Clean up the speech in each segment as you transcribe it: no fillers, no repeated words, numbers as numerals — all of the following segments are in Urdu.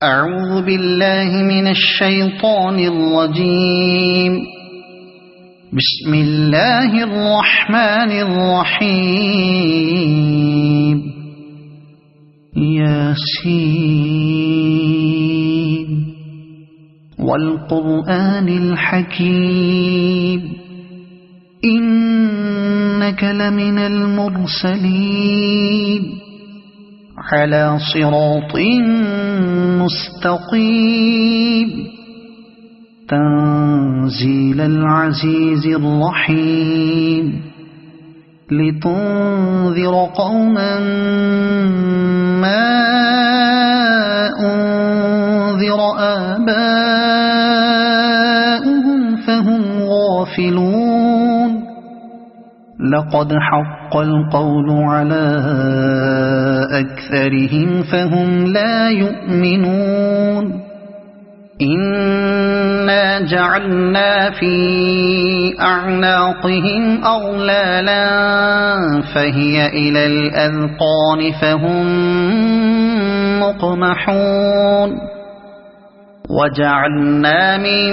أعوذ بالله من الشيطان الرجيم. بسم الله الرحمن الرحيم. ياسين والقرآن الحكيم إنك لمن المرسلين على صراط مستقيم تنزيل العزيز الرحيم لتنذر قوما ما أنذر آباؤهم فهم غافلون لقد حق القول على أكثرهم فهم لا يؤمنون إنا جعلنا في أعناقهم أغلالا فهي إلى الأذقان فهم مقمحون وجعلنا من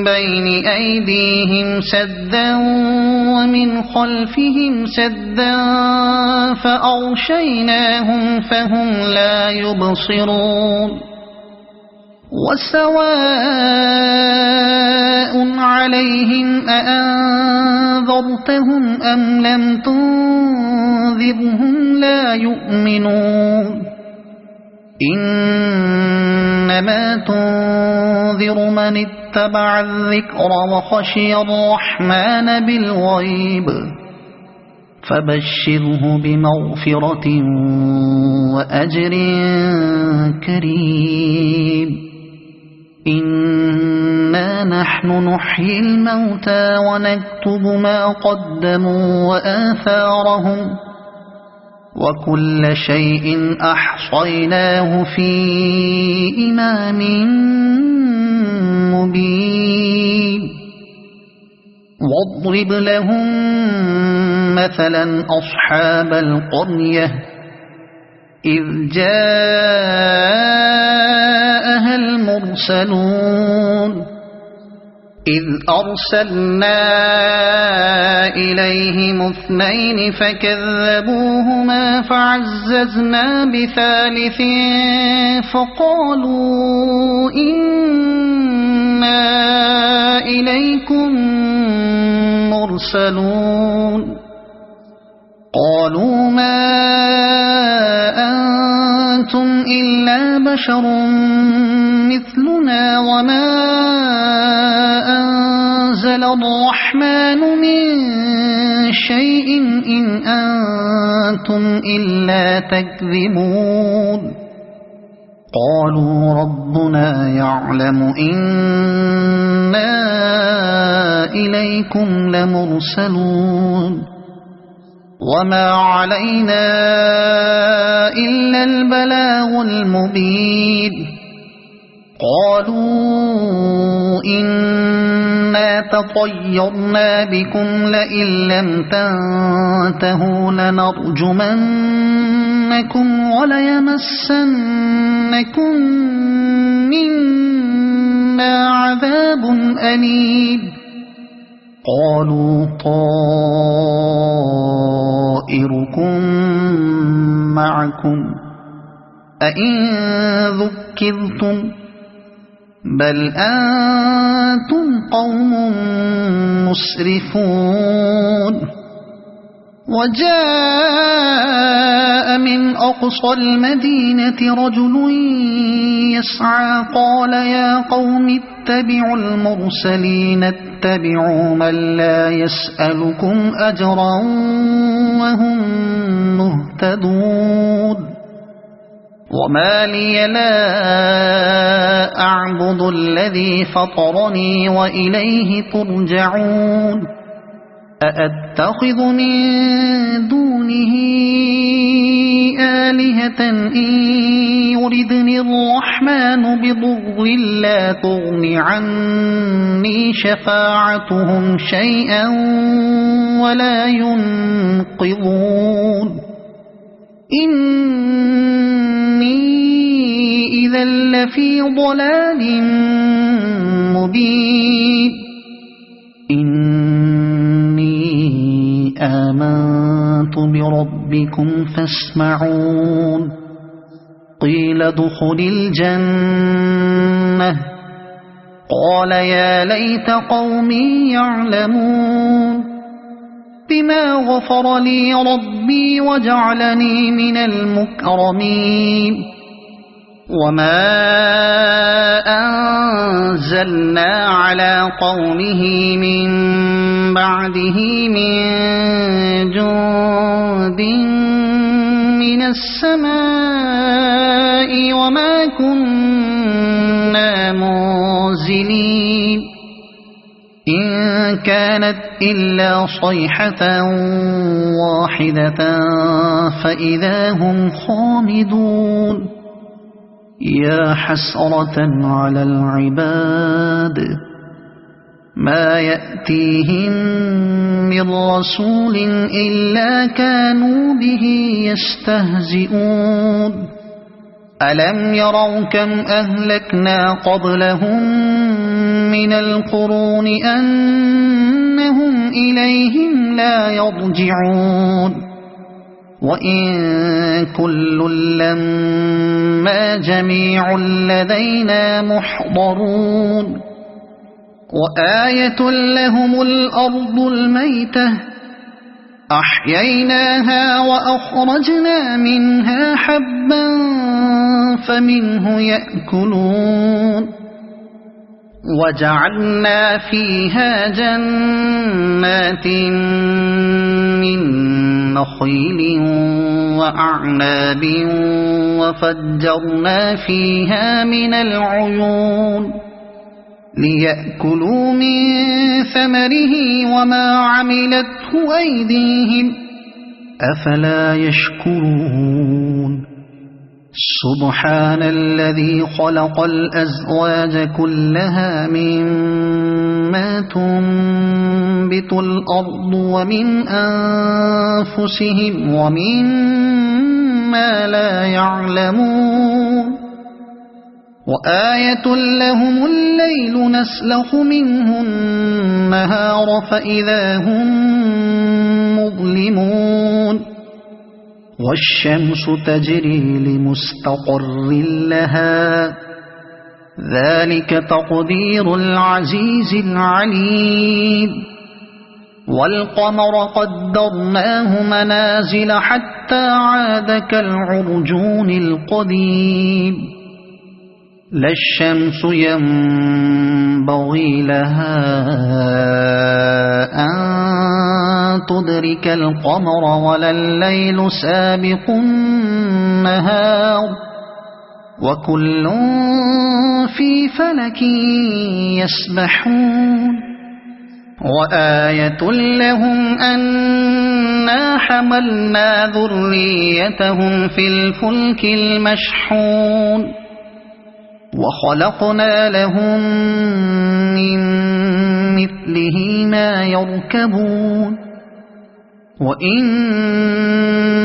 بين أيديهم سدا ومن خلفهم سدا فأغشيناهم فهم لا يبصرون وسواء عليهم أأنذرتهم أم لم تنذرهم لا يؤمنون إنما تنذر من اتبع الذكر وخشي الرحمن بالغيب فبشره بمغفرة وأجر كريم إنا نحن نحيي الموتى ونكتب ما قدموا وآثارهم وكل شيء أحصيناه في إمام مبين واضرب لهم مثلا أصحاب القرية إذ جاءها المرسلون إذ أرسلنا إليهم اثنين فكذبوهما فعززنا بثالث فقالوا إنا إليكم مرسلون قالوا ما أنتم إلا بشر مثلنا وما أنزل الرحمن من شيء إن أنتم إلا تكذبون قالوا ربنا يعلم إنا إليكم لمرسلون وما علينا إلا البلاغ المبين قالوا إنا تطيرنا بكم لئن لم تنتهوا لنرجمنكم وليمسنكم منا عذاب أليم قالوا طائركم معكم أئن ذكرتم بل أنتم قوم مسرفون وجاء من أقصى المدينة رجل يسعى قال يا قوم اتبعوا المرسلين اتبعوا من لا يسألكم أجرا وهم مهتدون وما لي لا أعبد الذي فطرني وإليه ترجعون أأتخذ من دونه آلهة إن يردني الرحمن بضر لا تغن عني شفاعتهم شيئا ولا ينقذون إني إذا لفي ضلال مبين إني آمنت بربكم فاسمعون قيل ادخل الجنة قال يا ليت قومي يعلمون بما غفر لي ربي وجعلني من المكرمين وما أنزلنا على قومه من بعده من جند من السماء وما كنا منزلين إن كانت إلا صيحة واحدة فإذا هم خامدون يا حسرة على العباد ما يأتيهم من رسول إلا كانوا به يستهزئون ألم يروا كم أهلكنا قبلهم من القرون أنهم إليهم لا يرجعون وإن كل لما جميع لدينا محضرون وآية لهم الأرض الميتة أحييناها وأخرجنا منها حبا فمنه يأكلون وجعلنا فيها جنات من نخيل وأعناب وفجرنا فيها من العيون ليأكلوا من ثمره وما عملته أيديهم أفلا يشكرون سبحان الذي خلق الأزواج كلها مما تنبت الأرض ومن أنفسهم ومما لا يعلمون وآية لهم الليل نسلخ منه النهار فإذا هم مظلمون والشمس تجري لمستقر لها ذلك تقدير العزيز العليم والقمر قدرناه منازل حتى عاد كالعرجون القديم لا الشمس ينبغي لها أن تدرك القمر ولا الليل سابق النهار وكل في فلك يسبحون وآية لهم أنا حملنا ذريتهم في الفلك المشحون وخلقنا لهم من مثله ما يركبون وإن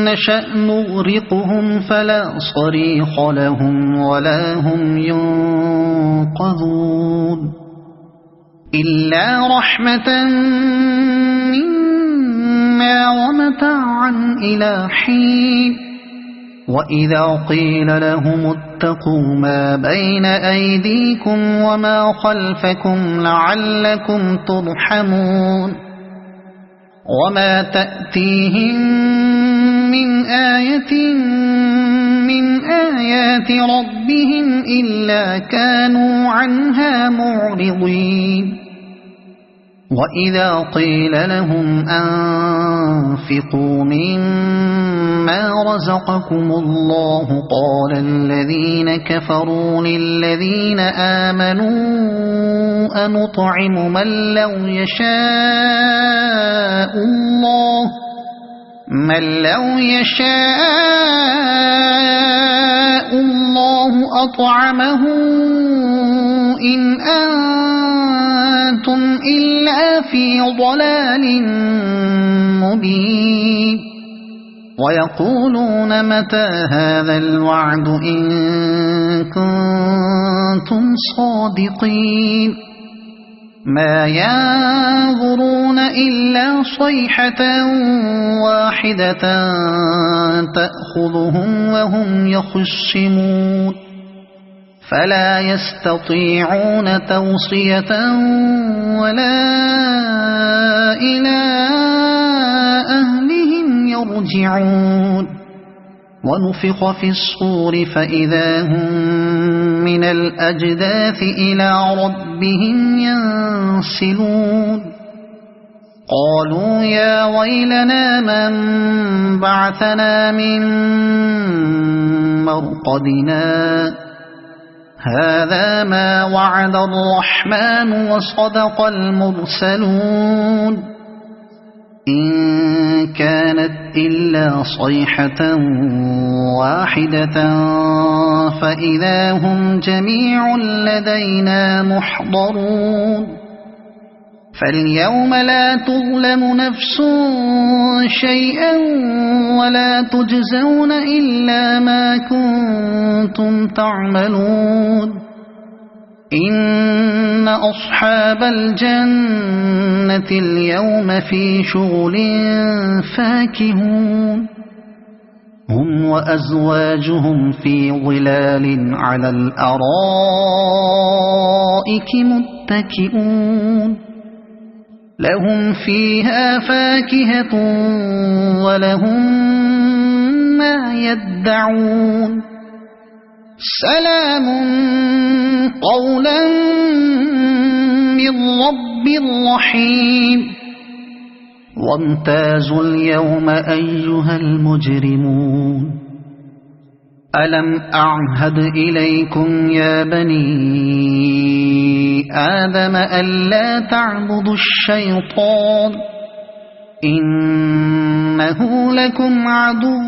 نشأ نغرقهم فلا صريخ لهم ولا هم ينقذون إلا رحمة منا ومتاعا إلى حين وإذا قيل لهم اتقوا ما بين أيديكم وما خلفكم لعلكم ترحمون وما تأتيهم من آية من آيات ربهم إلا كانوا عنها معرضين وإذا قيل لهم أنفقوا مما رزقكم الله قال الذين كفروا للذين آمنوا أنطعم من لو يشاء الله أطعمه إن أنتم إلا في ضلال مبين ويقولون متى هذا الوعد إن كنتم صادقين ما ينظرون إلا صيحة واحدة تأخذهم وهم يخصمون فلا يستطيعون توصية ولا إلى أهلهم يرجعون ونفخ في الصور فإذا هم من الأجداث إلى ربهم ينسلون قالوا يا ويلنا من بعثنا من مرقدنا هذا ما وعد الرحمن وصدق المرسلون إن كانت إلا صيحة واحدة فإذا هم جميع لدينا محضرون فاليوم لا تظلم نفس شيئا ولا تجزون إلا ما كنتم تعملون إن أصحاب الجنة اليوم في شغل فاكهون هم وأزواجهم في ظلال على الأرائك متكئون لهم فيها فاكهة ولهم ما يدعون سلام قولا من رب رحيم وامتازوا اليوم أيها المجرمون ألم أعهد إليكم يا بني آدم ألا تعبدوا الشيطان إنه لكم عدو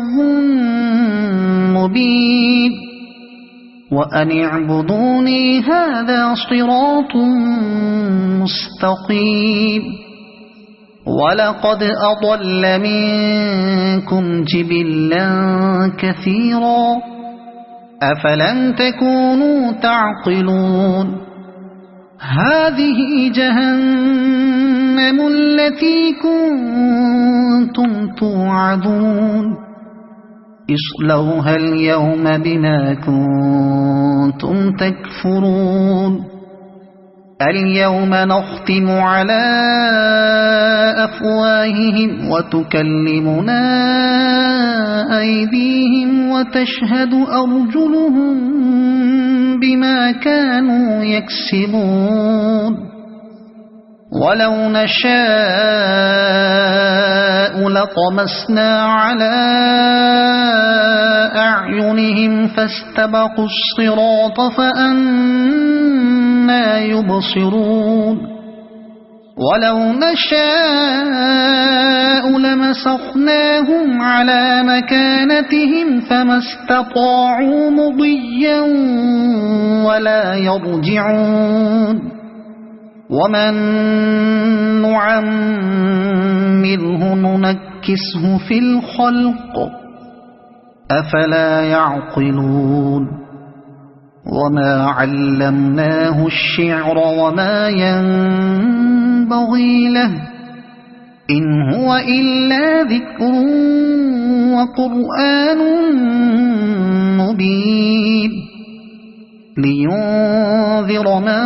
مبين وأن اعبدوني هذا صراط مستقيم ولقد أضل منكم جبلا كثيرا أفلم تكونوا تعقلون هذه جهنم التي كنتم توعدون اصلوها اليوم بما كنتم تكفرون اليوم نختم على أفواههم وتكلمنا أيديهم وتشهد أرجلهم بما كانوا يكسبون ولو نشاء لطمسنا على أعينهم فاستبقوا الصراط فأنى يبصرون ولو نشاء لمسخناهم على مكانتهم فما استطاعوا مضيا ولا يرجعون ومن نعمره ننكسه في الخلق أفلا يعقلون وما علمناه الشعر وما ينبغي له إن هو إلا ذكر وقرآن مبين لينذر من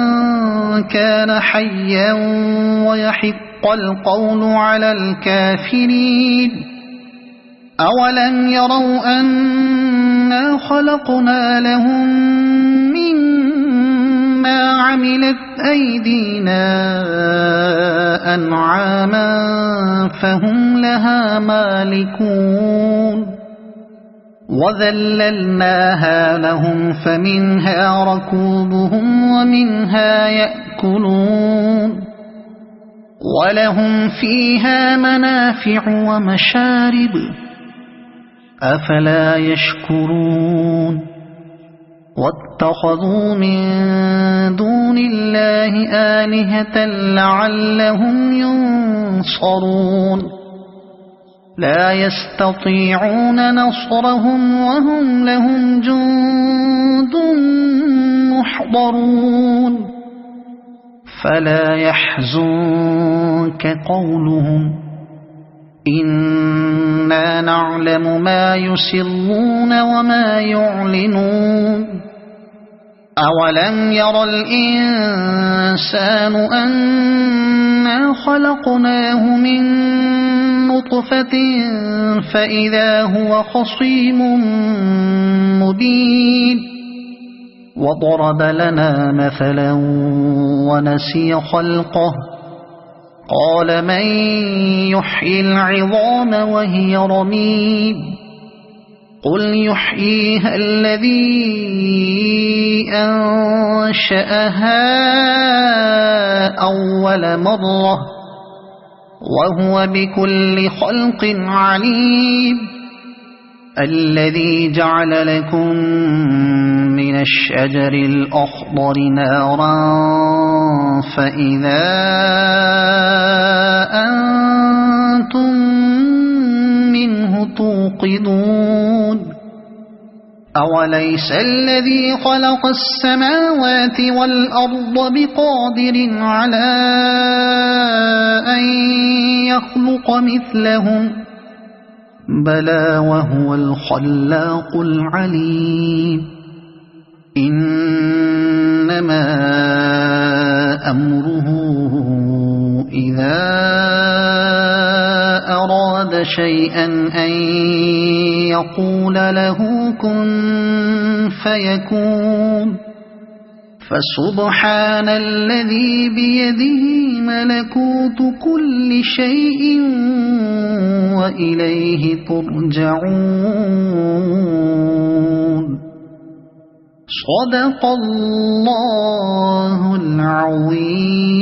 كان حيا ويحق القول على الكافرين أولم يروا أنا خلقنا لهم مما عملت أيدينا أنعاما فهم لها مالكون وذللناها لهم فمنها ركوبهم ومنها يأكلون ولهم فيها منافع ومشارب أفلا يشكرون واتخذوا من دون الله آلهة لعلهم ينصرون لا يستطيعون نصرهم وهم لهم جند محضرون فلا يحزنك قولهم إنا نعلم ما يسرون وما يعلنون أولم ير الإنسان أنا خلقناه من نطفة فإذا هو خصيم مبين وضرب لنا مثلا ونسي خلقه قال من يحيي العظام وهي رميم قل يحييها الذي أنشأها أول مرة وهو بكل خلق عليم الذي جعل لكم من الشجر الأخضر نارا فإذا أنتم منه توقدون أوليس الذي خلق السماوات والأرض بقادر على أن يخلق مثلهم بلى وهو الخلاق العليم إنما أمره إذا أراد شيئا أن يقول له كن فيكون فسبحان الذي بيده ملكوت كل شيء وإليه ترجعون صدق الله العظيم.